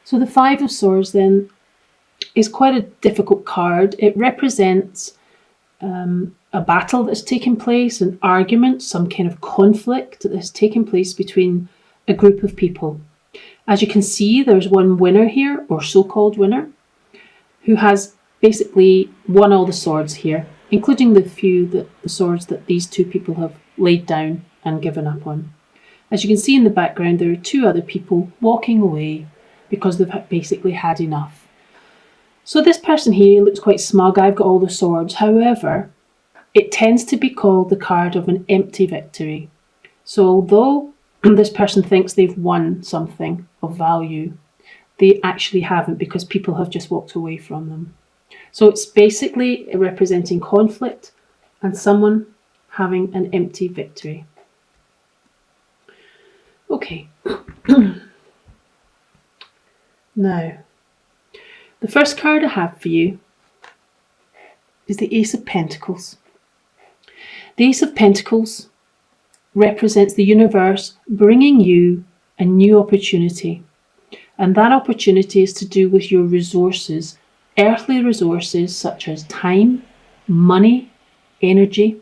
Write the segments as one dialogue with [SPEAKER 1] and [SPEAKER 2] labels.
[SPEAKER 1] So the Five of Swords then is quite a difficult card. It represents a battle that's taken place, an argument, some kind of conflict that has taken place between a group of people. As you can see, there's one winner here, or so-called winner, who has basically won all the swords here, including the swords that these two people have laid down and given up on. As you can see in the background, there are two other people walking away because they've basically had enough. So this person here looks quite smug. I've got all the swords. However, it tends to be called the card of an empty victory. So although this person thinks they've won something of value, they actually haven't, because people have just walked away from them. So it's basically representing conflict and someone having an empty victory. Okay. Now, the first card I have for you is the Ace of Pentacles. The Ace of Pentacles represents the universe bringing you a new opportunity. And that opportunity is to do with your resources, earthly resources such as time, money, energy.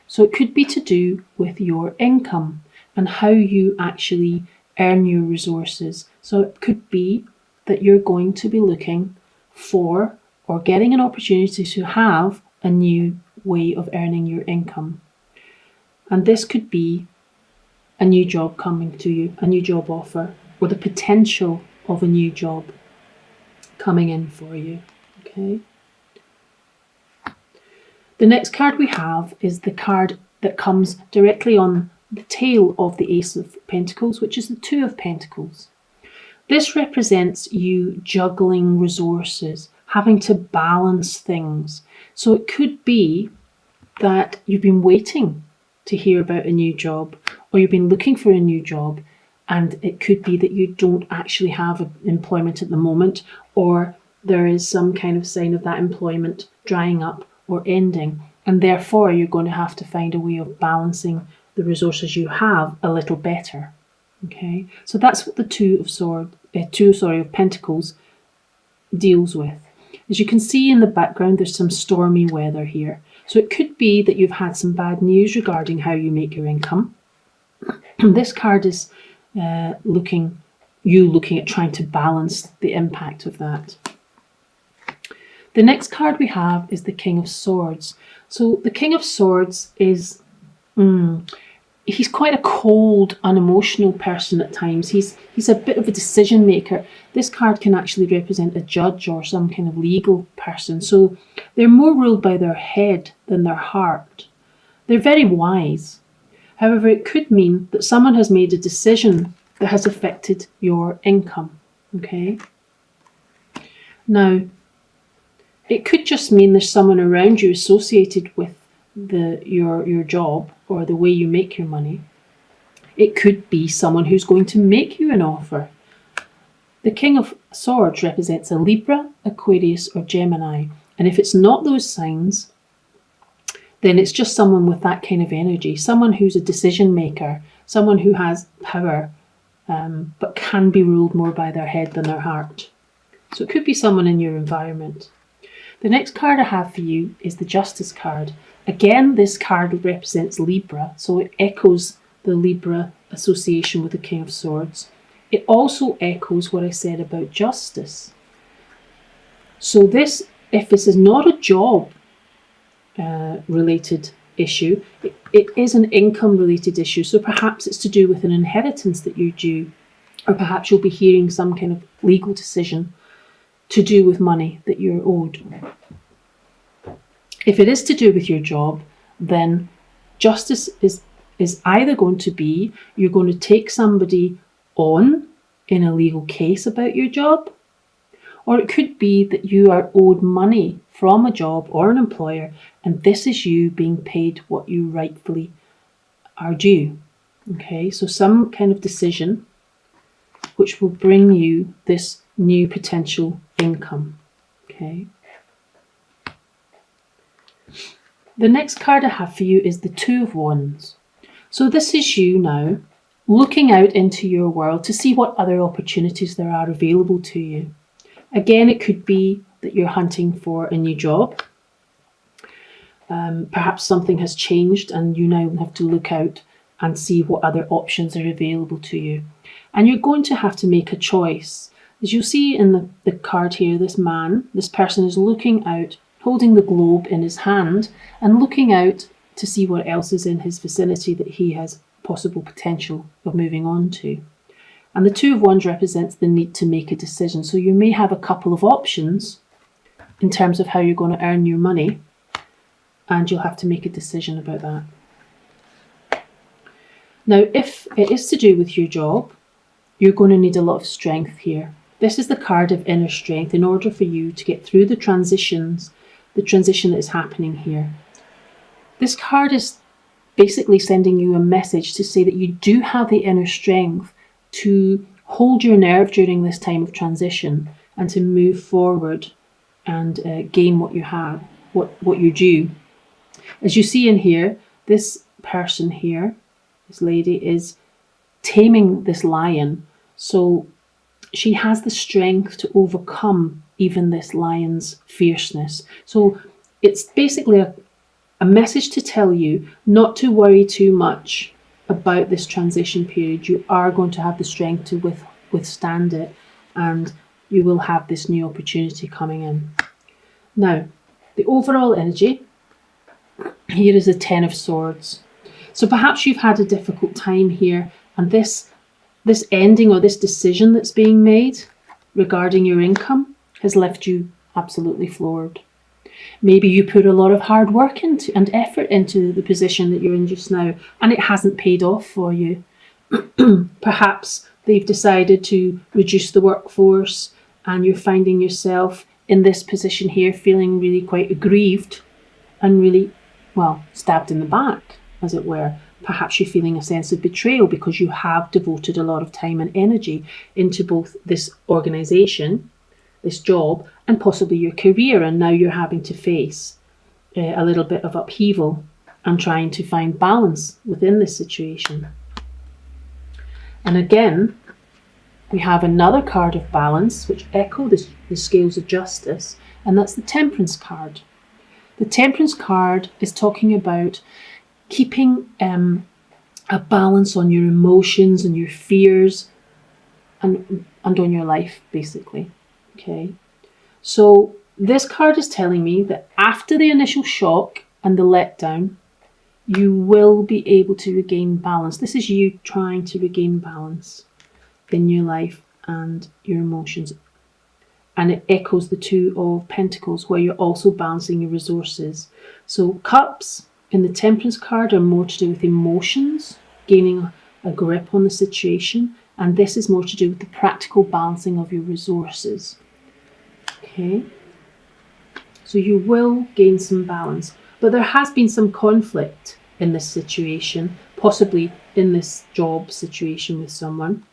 [SPEAKER 1] So it could be to do with your income and how you actually earn your resources. So it could be that you're going to be looking for or getting an opportunity to have a new way of earning your income. And this could be a new job coming to you, a new job offer, or the potential of a new job coming in for you. Okay. The next card we have is the card that comes directly on the tail of the Ace of Pentacles, which is the Two of Pentacles. This represents you juggling resources, having to balance things. So it could be that you've been waiting to hear about a new job, or you've been looking for a new job, and it could be that you don't actually have employment at the moment, or there is some kind of sign of that employment drying up or ending, and therefore you're going to have to find a way of balancing the resources you have a little better. Okay, so that's what the Two of Pentacles deals with. As you can see in the background, there's some stormy weather here. So it could be that you've had some bad news regarding how you make your income. This card is looking at trying to balance the impact of that. The next card we have is the King of Swords. So the King of Swords is he's quite a cold, unemotional person at times. He's a bit of a decision maker. This card can actually represent a judge or some kind of legal person. So they're more ruled by their head than their heart. They're very wise. However, it could mean that someone has made a decision that has affected your income. Okay. Now, it could just mean there's someone around you associated with your job or the way you make your money. It could be someone who's going to make you an offer. The King of Swords represents a Libra, Aquarius or Gemini. And if it's not those signs, then it's just someone with that kind of energy. Someone who's a decision maker, someone who has power, but can be ruled more by their head than their heart. So it could be someone in your environment. The next card I have for you is the Justice card. Again, this card represents Libra, so it echoes the Libra association with the King of Swords. It also echoes what I said about justice. So this, if this is not a job related issue, it is an income related issue. So perhaps it's to do with an inheritance that you're due, or perhaps you'll be hearing some kind of legal decision to do with money that you're owed. If it is to do with your job, then justice is either going to be you're going to take somebody on in a legal case about your job, or it could be that you are owed money from a job or an employer, and this is you being paid what you rightfully are due. Okay, so some kind of decision which will bring you this new potential income. Okay. The next card I have for you is the Two of Wands. So this is you now looking out into your world to see what other opportunities there are available to you. Again, it could be that you're hunting for a new job. Perhaps something has changed and you now have to look out and see what other options are available to you. And you're going to have to make a choice. As you'll see in the card here, this person is looking out, holding the globe in his hand and looking out to see what else is in his vicinity that he has possible potential of moving on to. And the Two of Wands represents the need to make a decision. So you may have a couple of options in terms of how you're going to earn your money, and you'll have to make a decision about that. Now, if it is to do with your job, you're going to need a lot of strength here. This is the card of inner strength in order for you to get through the transition that is happening here. This card is basically sending you a message to say that you do have the inner strength to hold your nerve during this time of transition and to move forward and gain what you have, what you're due. As you see in here, this person here, this lady, is taming this lion. So she has the strength to overcome even this lion's fierceness. So it's basically a message to tell you not to worry too much about this transition period. You are going to have the strength to withstand it, and you will have this new opportunity coming in. Now, the overall energy here is the Ten of Swords. So perhaps you've had a difficult time here, and this ending or this decision that's being made regarding your income has left you absolutely floored. Maybe you put a lot of hard work into and effort into the position that you're in just now, and it hasn't paid off for you. Perhaps they've decided to reduce the workforce, and you're finding yourself in this position here feeling really quite aggrieved and really, well, stabbed in the back, as it were. Perhaps you're feeling a sense of betrayal because you have devoted a lot of time and energy into both this organisation, this job, and possibly your career, and now you're having to face a little bit of upheaval and trying to find balance within this situation. And again, we have another card of balance which echo the scales of justice, and that's the Temperance card. The Temperance card is talking about keeping a balance on your emotions and your fears and on your life, basically. Okay, so this card is telling me that after the initial shock and the letdown, you will be able to regain balance. This is you trying to regain balance in your life and your emotions. And it echoes the Two of Pentacles, where you're also balancing your resources. So Cups in the Temperance card are more to do with emotions, gaining a grip on the situation. And this is more to do with the practical balancing of your resources. Okay, so you will gain some balance, but there has been some conflict in this situation, possibly in this job situation with someone.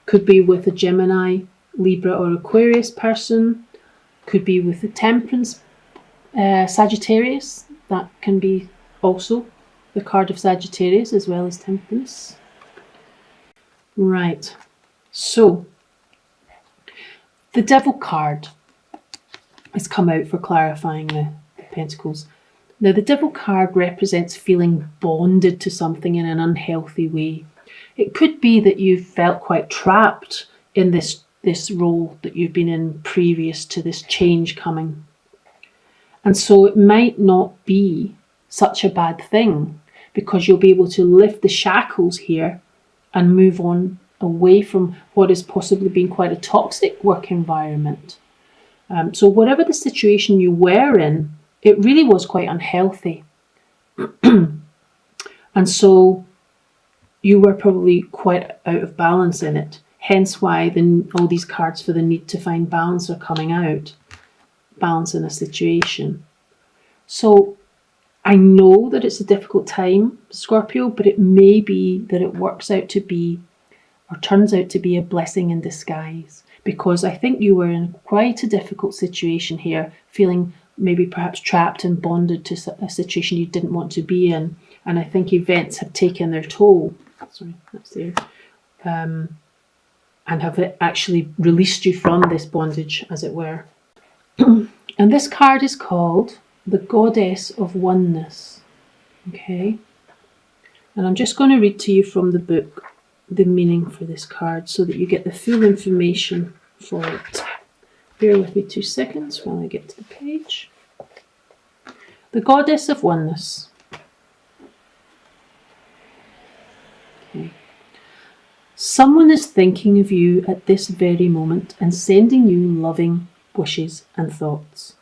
[SPEAKER 1] Could be with a Gemini, Libra or Aquarius person, could be with the Temperance Sagittarius. That can be also the card of Sagittarius as well as Temperance. Right, so the Devil card has come out for clarifying the Pentacles. Now, the Devil card represents feeling bonded to something in an unhealthy way. It could be that you've felt quite trapped in this role that you've been in previous to this change coming. And so it might not be such a bad thing, because you'll be able to lift the shackles here and move on away from what has possibly been quite a toxic work environment. So whatever the situation you were in, it really was quite unhealthy. And so you were probably quite out of balance in it. Hence why all these cards for the need to find balance are coming out. Balance in a situation. So I know that it's a difficult time, Scorpio, but it may be that it works out to be, or turns out to be, a blessing in disguise. Because I think you were in quite a difficult situation here, feeling maybe perhaps trapped and bonded to a situation you didn't want to be in. And I think events have taken their toll. Sorry, that's there. and have actually released you from this bondage, as it were. And this card is called the Goddess of Oneness. Okay. And I'm just going to read to you from the book the meaning for this card so that you get the full information for it. Bear with me 2 seconds while I get to the page. The Goddess of Oneness. Okay. Someone is thinking of you at this very moment and sending you loving wishes and thoughts.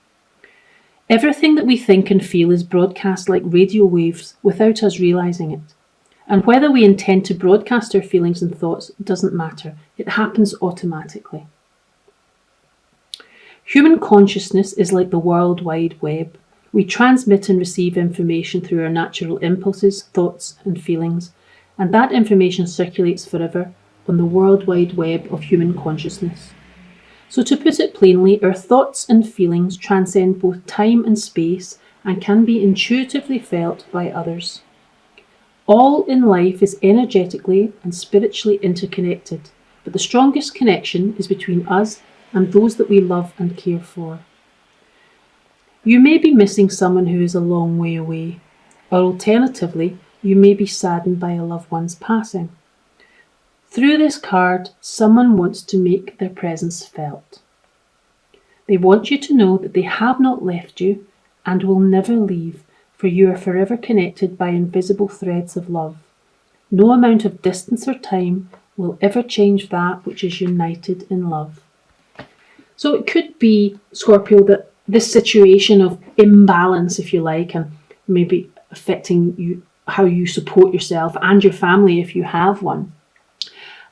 [SPEAKER 1] Everything that we think and feel is broadcast like radio waves without us realising it. And whether we intend to broadcast our feelings and thoughts doesn't matter. It happens automatically. Human consciousness is like the World Wide Web. We transmit and receive information through our natural impulses, thoughts and feelings, and that information circulates forever on the World Wide Web of human consciousness. So to put it plainly, our thoughts and feelings transcend both time and space and can be intuitively felt by others. All in life is energetically and spiritually interconnected, but the strongest connection is between us and those that we love and care for. You may be missing someone who is a long way away, or alternatively, you may be saddened by a loved one's passing. Through this card, someone wants to make their presence felt. They want you to know that they have not left you and will never leave, for you are forever connected by invisible threads of love. No amount of distance or time will ever change that which is united in love. So it could be, Scorpio, that this situation of imbalance, if you like, and maybe affecting you, how you support yourself and your family if you have one,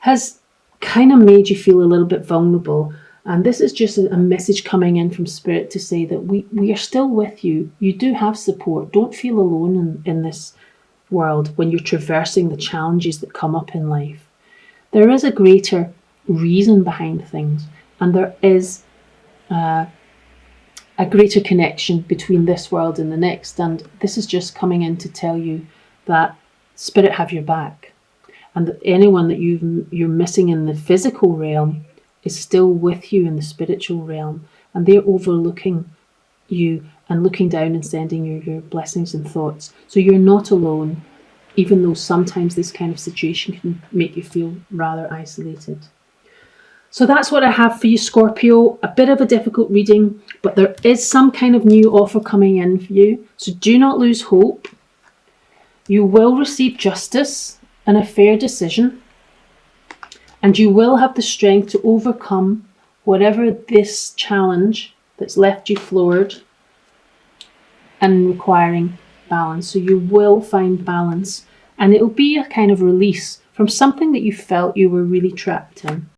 [SPEAKER 1] has kind of made you feel a little bit vulnerable. And this is just a message coming in from Spirit to say that we are still with you. You do have support. Don't feel alone in this world when you're traversing the challenges that come up in life. There is a greater reason behind things, and there is a greater connection between this world and the next. And this is just coming in to tell you that Spirit have your back, and that anyone that you're missing in the physical realm is still with you in the spiritual realm, and they're overlooking you and looking down and sending you your blessings and thoughts. So you're not alone, even though sometimes this kind of situation can make you feel rather isolated. So that's what I have for you, Scorpio. A bit of a difficult reading, but there is some kind of new offer coming in for you. So do not lose hope. You will receive justice and a fair decision. And you will have the strength to overcome whatever this challenge that's left you floored and requiring balance. So you will find balance, and it'll be a kind of release from something that you felt you were really trapped in.